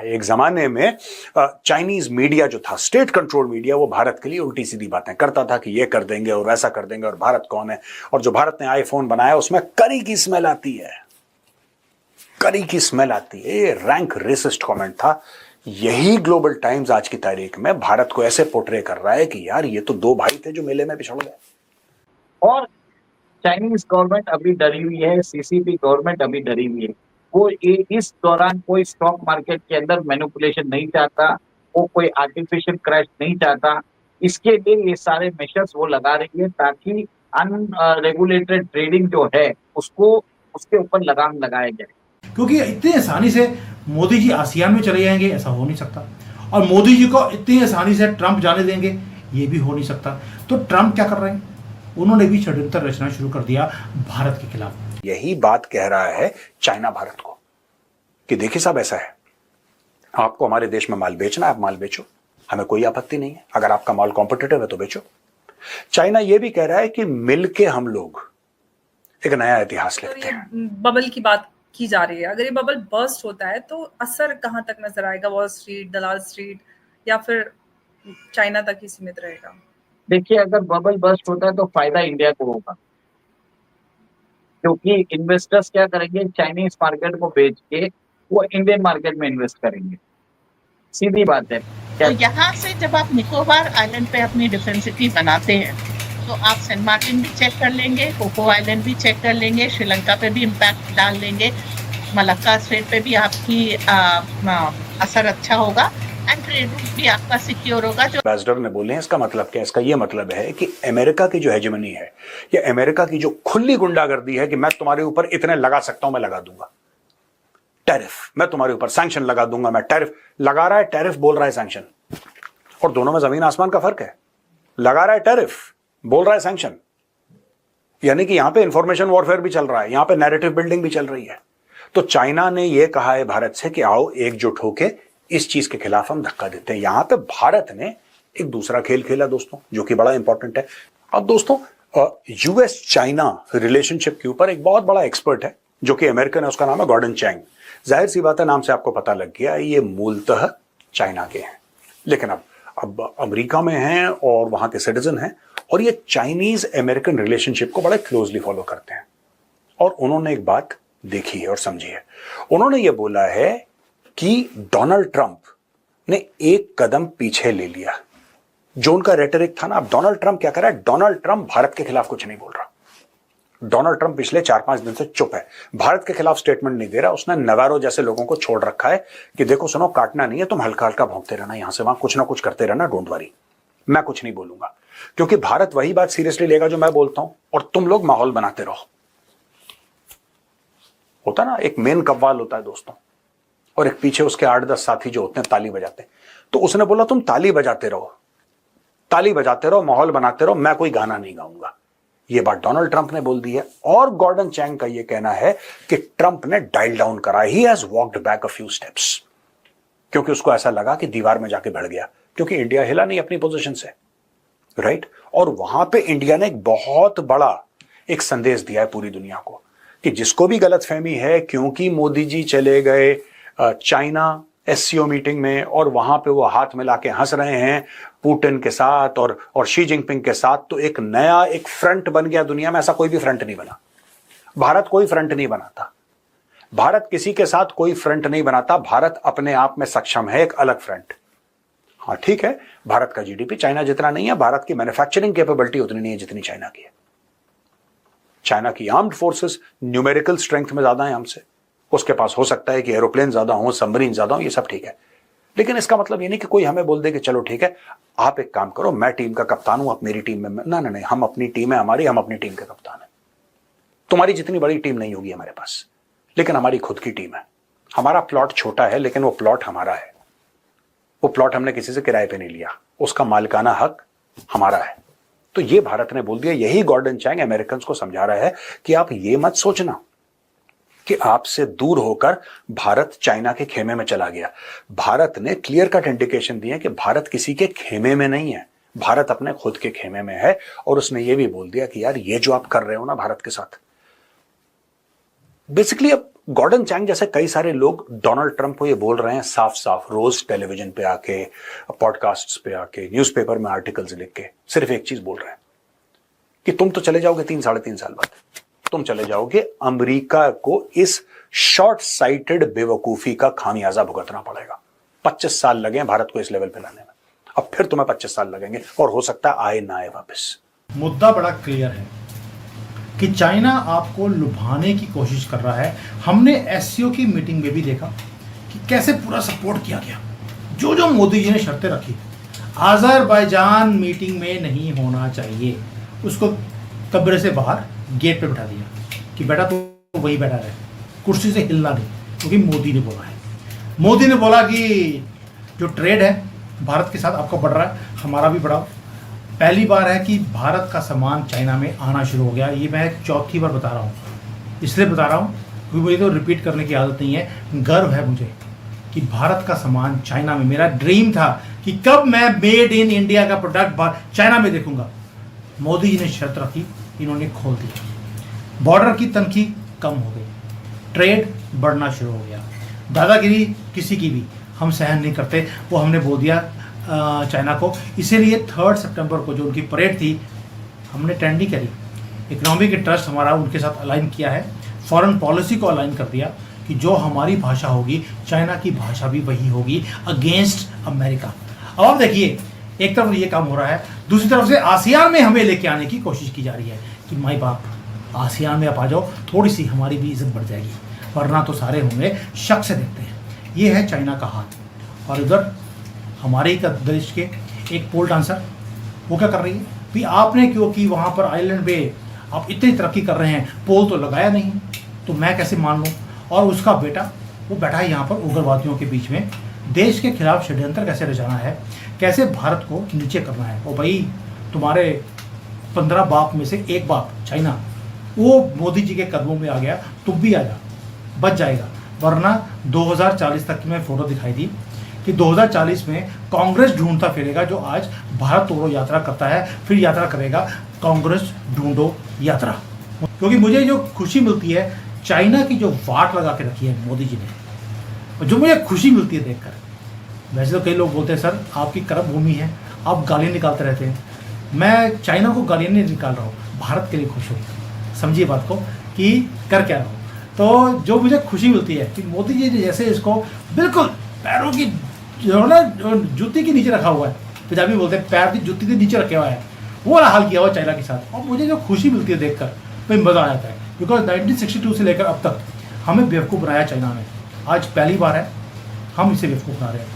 एक जमाने में चाइनीज मीडिया जो था, स्टेट कंट्रोल मीडिया, वो भारत के लिए उल्टी सीधी बातें करता था कि ये कर देंगे और वैसा कर देंगे और भारत कौन है, और जो भारत ने आईफोन बनाया उसमें करी की स्मेल आती है, करी की स्मेल आती है। ये रैंक रेसिस्ट कमेंट था। यही ग्लोबल टाइम्स आज की तारीख में भारत को ऐसे पोर्ट्रे कर रहा है कि यार ये तो दो भाई थे जो मेले में पिछड़ गए। और चाइनीज गवर्नमेंट अभी डरी हुई है, सीसीपी गवर्नमेंट अभी डरी हुई है। वो इस दौरान कोई स्टॉक मार्केट के अंदर मैनिपुलेशन नहीं चाहता, वो कोई आर्टिफिशियल क्रैश नहीं चाहता। इसके लिए ये सारे मेजर्स वो लगा रही है ताकि अनरेगुलेटेड ट्रेडिंग जो है उसको उसके ऊपर लगाम लगाया जाए। क्योंकि इतनी आसानी से मोदी जी आसियान में चले जाएंगे ऐसा हो नहीं सकता, और मोदी जी को इतनी आसानी से ट्रंप जाने देंगे ये भी हो नहीं सकता। तो ट्रंप क्या कर रहे हैं, उन्होंने भी षड्यंत्र रचना शुरू कर दिया भारत के खिलाफ। यही बात कह रहा है चाइना भारत को कि देखिए साहब ऐसा है, आपको हमारे देश में माल बेचना है, आप माल बेचो, हमें कोई आपत्ति नहीं है, अगर आपका माल कॉम्पिटिटिव है तो बेचो। चाइना यह भी कह रहा है कि मिलके हम लोग एक नया इतिहास लिखते हैं। बबल की बात की जा रही है, अगर ये बबल बर्स्ट होता है तो असर कहां तक नजर आएगा? वॉल स्ट्रीट, दलाल स्ट्रीट, या फिर चाइना तक ही सीमित रहेगा? देखिए, अगर बबल बर्स्ट होता है तो फायदा इंडिया को होगा, क्योंकि इन्वेस्टर्स क्या करेंगे, चाइनीज मार्केट को बेच के वो इंडियन मार्केट में इन्वेस्ट करेंगे। सीधी बात है। तो यहाँ से जब आप निकोबार आइलैंड पे अपनी डिफेंस सिटी बनाते हैं तो आप सेंट मार्टिन भी चेक कर लेंगे, कोको आइलैंड भी चेक कर लेंगे, श्रीलंका पे भी इम्पैक्ट डाल लेंगे, मलक्का स्ट्रेट पे भी आपकी असर अच्छा होगा, एंड ट्रेड रूट भी आपका सिक्योर होगा। जो एम्बेसडर ने बोले हैं, इसका मतलब क्या? इसका यह मतलब है कि अमेरिका की जो हेजेमनी है या अमेरिका की जो खुली गुंडागर्दी है कि मैं तुम्हारे ऊपर इतने लगा सकता हूं, मैं लगा दूंगा टैरिफ, मैं तुम्हारे ऊपर सैंक्शन लगा दूंगा, मैं टैरिफ लगा रहा है, टैरिफ बोल रहा है सैंक्शन, और दोनों में जमीन आसमान का फर्क है। लगा रहा है टैरिफ, बोल रहा है सैंक्शन, यानी कि यहां पे इंफॉर्मेशन वॉरफेयर भी चल रहा है, यहां पे नैरेटिव बिल्डिंग भी चल रही है। तो चाइना ने यह कहा है भारत से कि आओ एकजुट होके इस चीज के खिलाफ हम धक्का देते हैं। यहां पे भारत ने एक दूसरा खेल खेला दोस्तों, जो कि बड़ा इंपॉर्टेंट है। अब दोस्तों, यूएस चाइना रिलेशनशिप के ऊपर एक बहुत बड़ा एक्सपर्ट है जो कि अमेरिकन है, उसका नाम है गॉर्डन चैंग। जाहिर सी बात है, नाम से आपको पता लग गया ये मूलतः चाइना के हैं, लेकिन अब अमेरिका में हैं और वहां के सिटीजन हैं, और ये चाइनीज अमेरिकन रिलेशनशिप को बड़े क्लोजली फॉलो करते हैं। और उन्होंने एक बात देखी है और समझी है। उन्होंने ये बोला है कि डोनाल्ड ट्रंप ने एक कदम पीछे ले लिया। जो उनका रेटरिक था ना, अब डोनाल्ड ट्रंप क्या कर रहा है? डोनाल्ड ट्रंप भारत के खिलाफ कुछ नहीं बोल रहा। डोनाल्ड ट्रंप पिछले 4-5 दिन से चुप है, भारत के खिलाफ स्टेटमेंट नहीं दे रहा। उसने नवारो जैसे लोगों को छोड़ रखा है कि देखो सुनो, काटना नहीं है, तुम हल्का हल्का भौंकते रहना, यहां से वहां कुछ ना कुछ करते रहना, डोंट वरी, मैं कुछ नहीं बोलूंगा। क्योंकि भारत वही बात सीरियसली लेगा जो मैं बोलता हूं, और तुम लोग माहौल बनाते रहो। होता ना, एक मेन कव्वाल होता है दोस्तों, और एक पीछे उसके 8-10 साथी जो होते हैं ताली बजाते हैं। तो उसने बोला तुम ताली बजाते रहो, ताली बजाते रहो, माहौल बनाते रहो, मैं कोई गाना नहीं गाऊंगा। यह बात डोनाल्ड ट्रंप ने बोल दी है। और गॉर्डन चैंग का यह कहना है कि ट्रंप ने डायल डाउन करा, he has walked back a few steps, क्योंकि उसको ऐसा लगा कि दीवार में जाके भिड़ गया, क्योंकि इंडिया हिला नहीं अपनी पोजीशन से, राइट। और वहां पे इंडिया ने एक बहुत बड़ा एक संदेश दिया है पूरी दुनिया को कि जिसको भी गलतफहमी है, क्योंकि मोदी जी चले गए चाइना एससीओ मीटिंग में और वहां पे वो हाथ मिला के हंस रहे हैं पुतिन के साथ और शी जिनपिंग के साथ, तो एक नया एक फ्रंट बन गया दुनिया में। ऐसा कोई भी फ्रंट नहीं बना, भारत कोई फ्रंट नहीं बनाता, भारत किसी के साथ कोई फ्रंट नहीं बनाता। भारत अपने आप में सक्षम है एक अलग फ्रंट। हाँ ठीक है, भारत का जीडीपी चाइना जितना नहीं है, भारत की मैन्युफैक्चरिंग कैपेबिलिटी उतनी नहीं है जितनी चाइना की है। चाइना की आर्म्ड फोर्सेस न्यूमेरिकल स्ट्रेंथ में ज्यादा है हमसे, उसके पास हो सकता है कि एरोप्लेन ज्यादा हो, सबमरीन ज्यादा हो, ये सब ठीक है, लेकिन इसका मतलब ये नहीं कि कोई हमें बोल दे कि चलो ठीक है आप एक काम करो, मैं टीम का कप्तान हूं, आप मेरी टीम में। ना ना नहीं, हम अपनी टीम है हमारी, हम अपनी टीम के कप्तान है। तुम्हारी जितनी बड़ी टीम नहीं होगी हमारे पास, लेकिन हमारी खुद की टीम है। हमारा प्लॉट छोटा है, लेकिन वो प्लॉट हमारा है, वो प्लॉट हमने किसी से किराए पे नहीं लिया, उसका मालिकाना हक हमारा है। तो ये भारत ने बोल दिया। यही गॉर्डन चैंग अमेरिकन को समझा रहा है कि आप ये मत सोचना कि आपसे दूर होकर भारत चाइना के खेमे में चला गया। भारत ने क्लियर कट इंडिकेशन दिए कि भारत किसी के खेमे में नहीं है, भारत अपने खुद के खेमे में है। और उसने ये भी बोल दिया कि यार ये जो आप कर रहे हो ना भारत के साथ, बेसिकली अब गॉर्डन चैंग जैसे कई सारे लोग डोनाल्ड ट्रंप को ये बोल रहे हैं साफ साफ, रोज टेलीविजन पे आके, पॉडकास्ट्स पे आके, न्यूज़पेपर में आर्टिकल्स लिख के सिर्फ एक चीज बोल रहे हैं कि तुम तो चले जाओगे 3-3.5 साल बाद, तुम चले जाओगे, अमेरिका को इस शॉर्ट साइटेड बेवकूफी का खामियाजा भुगतना पड़ेगा। 25 साल लगे भारत को इस लेवल पे लाने में, अब फिर तुम्हें 25 साल लगेंगे और हो सकता है आए ना आए वापस। मुद्दा बड़ा क्लियर है कि चाइना आपको लुभाने की कोशिश कर रहा है। हमने एससीओ की मीटिंग में भी देखा कि कैसे पूरा सपोर्ट किया गया। जो जो मोदी जी ने शर्तें रखी, अज़रबैजान मीटिंग में नहीं होना चाहिए, उसको कब्र से बाहर गेट पे बिठा दिया कि बेटा तो वही बैठा रहे, कुर्सी से हिलना नहीं, क्योंकि मोदी ने बोला है। मोदी ने बोला कि जो ट्रेड है भारत के साथ आपका बढ़ रहा है, हमारा भी बढ़ाओ। पहली बार है कि भारत का सामान चाइना में आना शुरू हो गया। ये मैं चौथी बार बता रहा हूँ, इसलिए बता रहा हूँ क्योंकि मुझे तो रिपीट करने की आदत नहीं है। गर्व है मुझे कि भारत का सामान चाइना में, मेरा ड्रीम था कि कब मैं मेड इन इंडिया का प्रोडक्ट चाइना में देखूंगा। मोदी जी ने शर्त रखी, इन्होंने खोल दिया। बॉर्डर की तनखी कम हो गई, ट्रेड बढ़ना शुरू हो गया। दादागिरी किसी की भी हम सहन नहीं करते, वो हमने बोल दिया चाइना को। इसीलिए 3 सितंबर को जो उनकी परेड थी हमने अटेंड नहीं करी। इकोनॉमिक इंटरेस्ट हमारा उनके साथ अलाइन किया है, फॉरेन पॉलिसी को अलाइन कर दिया कि जो हमारी भाषा होगी चाइना की भाषा भी वही होगी अगेंस्ट अमेरिका। अब आप देखिए, एक तरफ ये काम हो रहा है, दूसरी तरफ से आसियान में हमें लेके आने की कोशिश की जा रही है कि माई बाप आसियान में आप आ जाओ, थोड़ी सी हमारी भी इज्जत बढ़ जाएगी, वरना तो सारे होंगे शक से देखते हैं। ये है चाइना का हाथ। और इधर हमारे ही देश के एक पोल डांसर, वो क्या कर रही है भी, आपने क्योंकि वहाँ पर आइलैंड पे आप इतनी तरक्की कर रहे हैं, पोल तो लगाया नहीं, तो मैं कैसे मान लूँ। और उसका बेटा वो बैठा है यहाँ पर उग्रवादियों के बीच में, देश के खिलाफ षड्यंत्र कैसे रचाना है, कैसे भारत को नीचे करना है। और भाई तुम्हारे 15 बाप में से एक बाप चाइना, वो मोदी जी के कदमों में आ गया, तुम भी आ जा, बच जाएगा। वरना 2040 तक की मैं फोटो दिखाई दी कि 2040 में कांग्रेस ढूंढता फिरेगा, जो आज भारत तोड़ो यात्रा करता है, फिर यात्रा करेगा कांग्रेस ढूंढो यात्रा। क्योंकि मुझे जो खुशी मिलती है, चाइना की जो वाट लगा के रखी है मोदी जी ने, जो मुझे खुशी मिलती है देखकर। वैसे तो कई लोग बोलते हैं सर आपकी कर्म भूमि है, आप गालियाँ निकालते रहते हैं। मैं चाइना को गालियाँ नहीं निकाल रहा हूँ, भारत के लिए खुश हूँ। समझिए बात को कि कर क्या रहा हूँ। तो जो मुझे खुशी मिलती है कि मोदी जी ने जैसे इसको बिल्कुल पैरों की जो ना जूती के नीचे रखा हुआ है, पंजाबी बोलते हैं पैर की जूती के नीचे रखे हुआ है, वो वाला हाल किया हुआ चाइना के साथ। और मुझे जो खुशी मिलती है देखकर भाई मज़ा आ जाता है। बिकॉज 1962 से लेकर अब तक हमें बेवकूफ़ बनाया चाइना ने, आज पहली बार है हम इसे बेवकूफ़ बना रहे हैं।